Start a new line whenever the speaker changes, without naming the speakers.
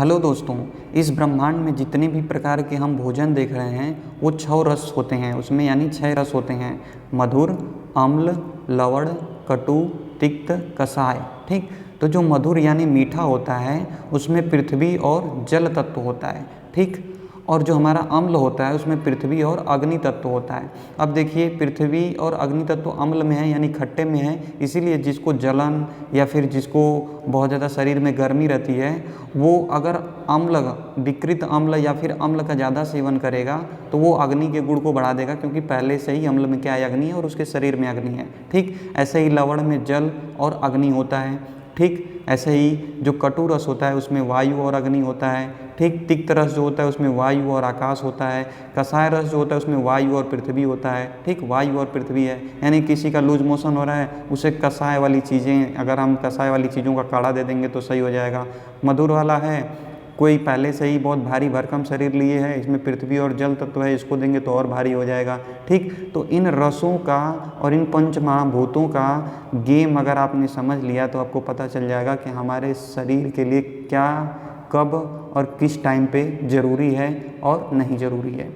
Hello दोस्तों, इस ब्रह्मांड में जितने भी प्रकार के हम भोजन देख रहे हैं वो 6 रस होते हैं उसमें, यानी 6 रस होते हैं। मधुर, अम्ल, लवण, कटु, तिक्त, कषाय। ठीक, तो जो मधुर यानी मीठा होता है उसमें पृथ्वी और जल तत्व होता है। ठीक, और जो हमारा अम्ल होता है उसमें पृथ्वी और अग्नि तत्व होता है। अब देखिए, पृथ्वी और अग्नि तत्व अम्ल में है यानी खट्टे में है, इसीलिए जिसको जलन या फिर जिसको बहुत ज़्यादा शरीर में गर्मी रहती है वो अगर अम्ल, विकृत अम्ल या फिर अम्ल का ज़्यादा सेवन करेगा तो वो अग्नि के गुण को बढ़ा देगा, क्योंकि पहले से ही अम्ल में क्या है, अग्नि है, और उसके शरीर में अग्नि है। ठीक, ऐसे ही लवण में जल और अग्नि होता है। ठीक, ऐसे ही जो कटु रस होता है उसमें वायु और अग्नि होता है। ठीक, तिक्त रस जो होता है उसमें वायु और आकाश होता है। कषाय रस जो होता है उसमें वायु और पृथ्वी होता है। ठीक, वायु और पृथ्वी है, यानी किसी का लूज मोशन हो रहा है उसे कषाय वाली चीज़ें, अगर हम कषाय वाली चीज़ों का काढ़ा दे देंगे तो सही हो जाएगा। मधुर वाला है, कोई पहले से ही बहुत भारी भरकम शरीर लिए है, इसमें पृथ्वी और जल तत्व है, इसको देंगे तो और भारी हो जाएगा। ठीक, तो इन रसों का और इन पंच महाभूतों का गेम अगर आपने समझ लिया तो आपको पता चल जाएगा कि हमारे शरीर के लिए क्या, कब और किस टाइम पे ज़रूरी है और नहीं ज़रूरी है।